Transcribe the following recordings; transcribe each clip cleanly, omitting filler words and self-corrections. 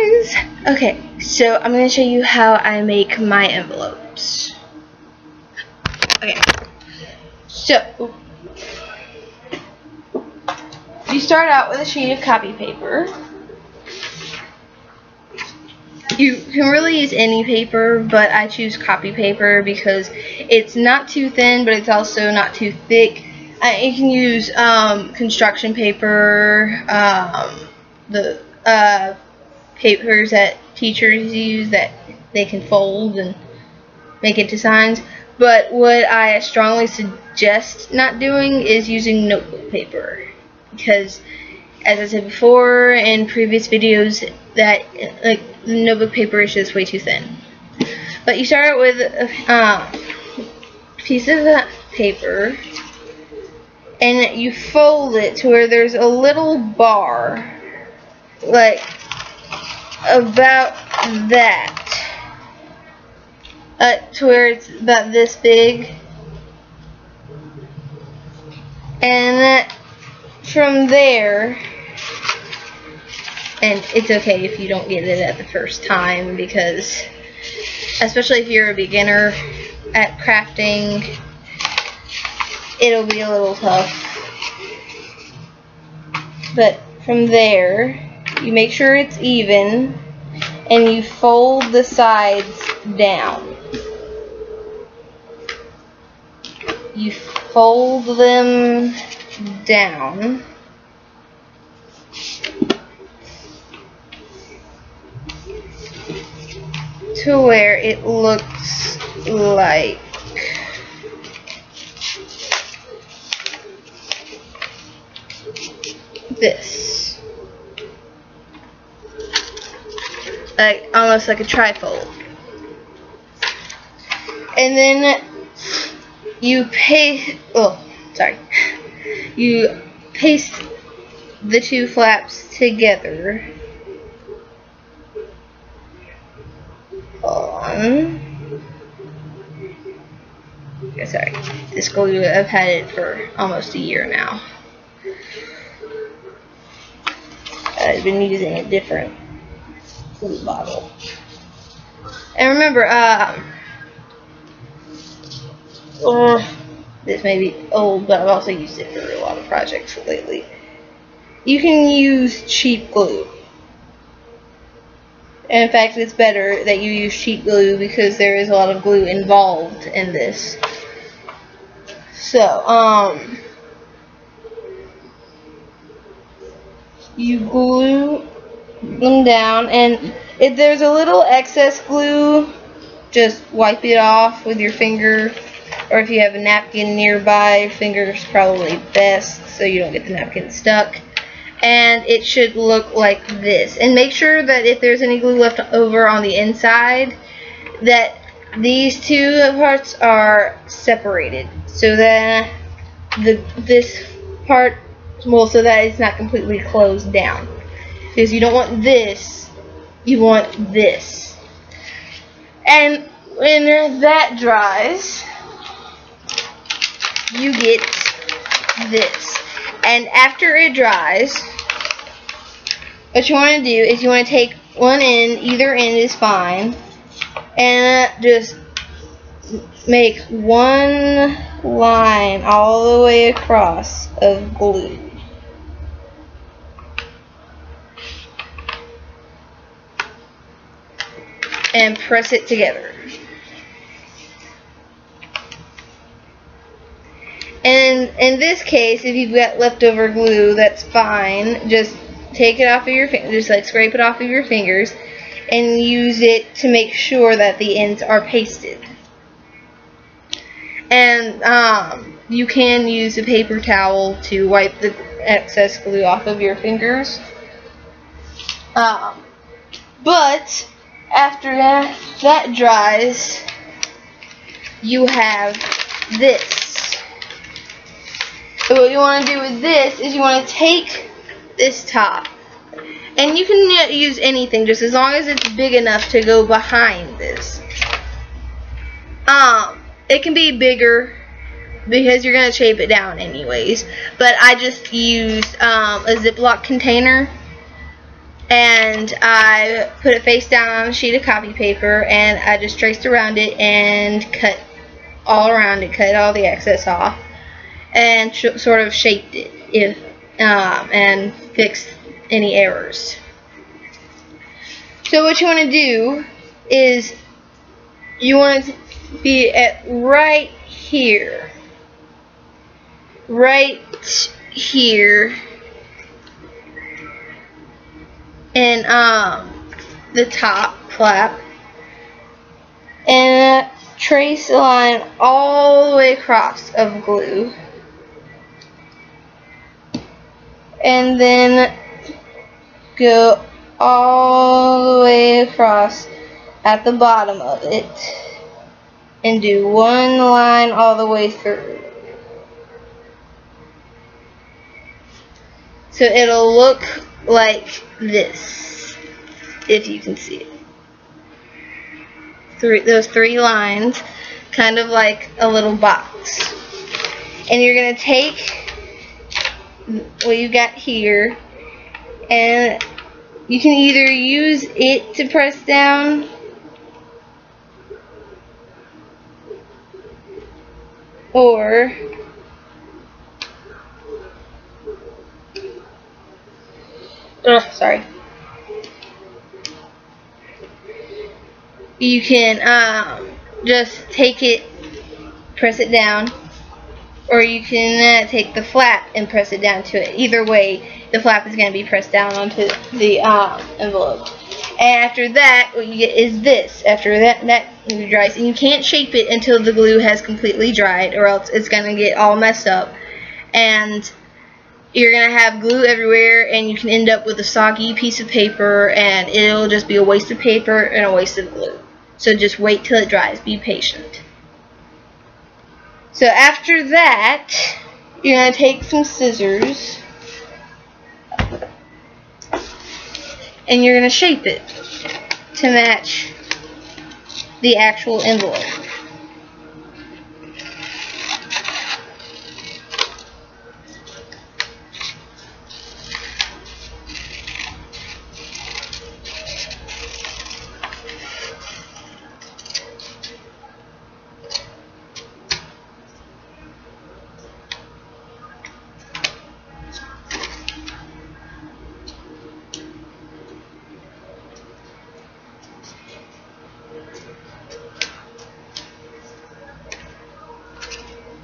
guys. Okay, so I'm going to show you how I make my envelopes. Okay, so you start out with a sheet of copy paper. You can really use any paper, but I choose copy paper because it's not too thin, but it's also not too thick. You can use construction paper, the papers that teachers use that they can fold and make into signs. But what I strongly suggest not doing is using notebook paper, because as I said before in previous videos, that notebook paper is just way too thin. But you start out with a piece of paper, and you fold it to where there's a little bar, like about that, to where it's about this big, and from there, and it's okay if you don't get it at the first time, because especially if you're a beginner at crafting, it'll be a little tough. But from there, you make sure it's even, and you fold the sides down. You fold them down to where it looks like this, like almost like a trifold. And then you paste the two flaps together on, sorry, this glue, I've had it for almost a year now. I've been using a different glue bottle. And remember, this may be old, but I've also used it for a lot of projects lately. You can use cheap glue. And in fact, it's better that you use cheap glue because there is a lot of glue involved in this. So, you glue them down, and if there's a little excess glue, just wipe it off with your finger, or if you have a napkin nearby, your finger's probably best so you don't get the napkin stuck. And it should look like this. And make sure that if there's any glue left over on the inside, that these two parts are separated, so that this part, well, so that it's not completely closed down. Because you don't want this, you want this. And when that dries, you get this. And after it dries, what you want to do is you want to take one end, either end is fine, and just make one line all the way across of glue. And press it together. And in this case, if you've got leftover glue, that's fine. Just take it off of your fingers, just like scrape it off of your fingers, and use it to make sure that the ends are pasted. And you can use a paper towel to wipe the excess glue off of your fingers. But after that dries, you have this. So what you want to do with this is you want to take this top, and you can use anything just as long as it's big enough to go behind this. It can be bigger because you're going to shape it down anyways, but I just used a Ziploc container, and I put it face down on a sheet of copy paper, and I just traced around it and cut all around it, cut all the excess off, and sort of shaped it and fixed any errors. So what you want to do is you want to be at right here, and the top flap, and trace a line all the way across of glue, and then go all the way across at the bottom of it and do one line all the way through. So it'll look like this, if you can see it. Those three lines, kind of like a little box. And you're going to take what you got here, and you can either use it to press down, or you can just take it, press it down, or you can take the flap and press it down to it. Either way, the flap is going to be pressed down onto the envelope. And after that, what you get is this. After that dries, and you can't shape it until the glue has completely dried, or else it's going to get all messed up, and you're going to have glue everywhere, and you can end up with a soggy piece of paper, and it'll just be a waste of paper and a waste of glue. So just wait till it dries. Be patient. So after that, you're going to take some scissors, and you're going to shape it to match the actual envelope.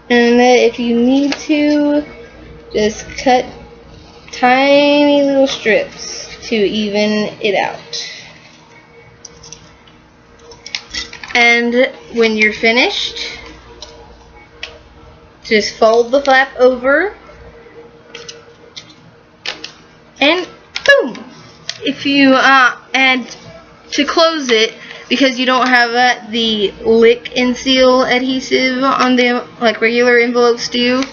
And then if you need to, just cut tiny little strips to even it out. And when you're finished, just fold the flap over, and boom! If you and to close it, because you don't have the lick and seal adhesive on them like regular envelopes do,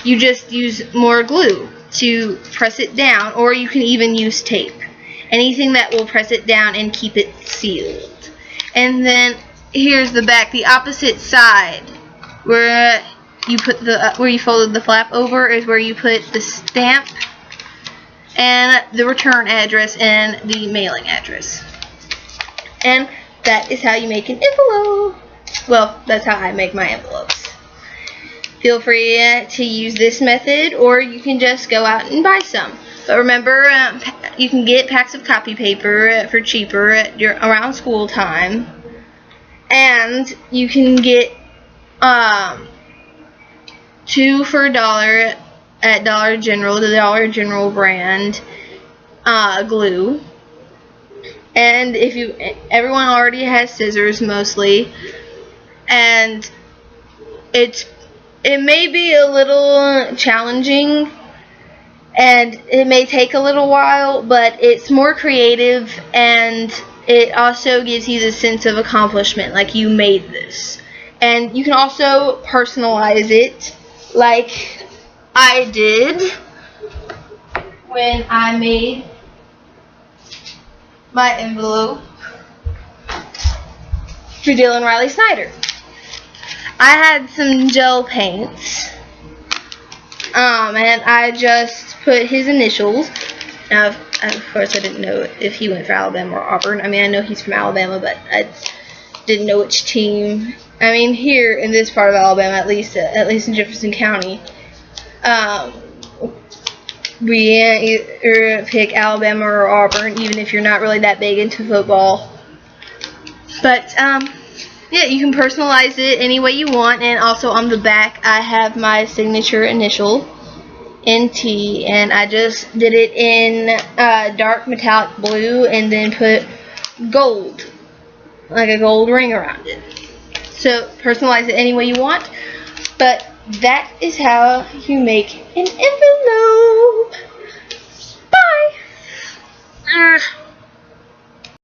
you just use more glue to press it down, or you can even use tape. Anything that will press it down and keep it sealed. And then here's the back, the opposite side, where you put the where you folded the flap over is where you put the stamp and the return address and the mailing address. And that is how you make an envelope. Well, that's how I make my envelopes. Feel free to use this method, or you can just go out and buy some. But remember, you can get packs of copy paper for cheaper around school time. And you can get 2 for $1 at Dollar General, the Dollar General brand glue. And if everyone already has scissors mostly, and it may be a little challenging, and it may take a little while, but it's more creative, and it also gives you the sense of accomplishment, like you made this. And you can also personalize it, like I did when I made my envelope for Dylan Riley Snyder. I had some gel paints, and I just put his initials. Now, of course I didn't know if he went for Alabama or Auburn. I mean, I know he's from Alabama, but I didn't know which team. I mean, here in this part of Alabama, at least in Jefferson County, we either pick Alabama or Auburn, even if you're not really that big into football. But yeah, you can personalize it any way you want, and also on the back I have my signature initial, NT, and I just did it in dark metallic blue and then put gold, like a gold ring around it. So personalize it any way you want, but that is how you make an envelope. Bye!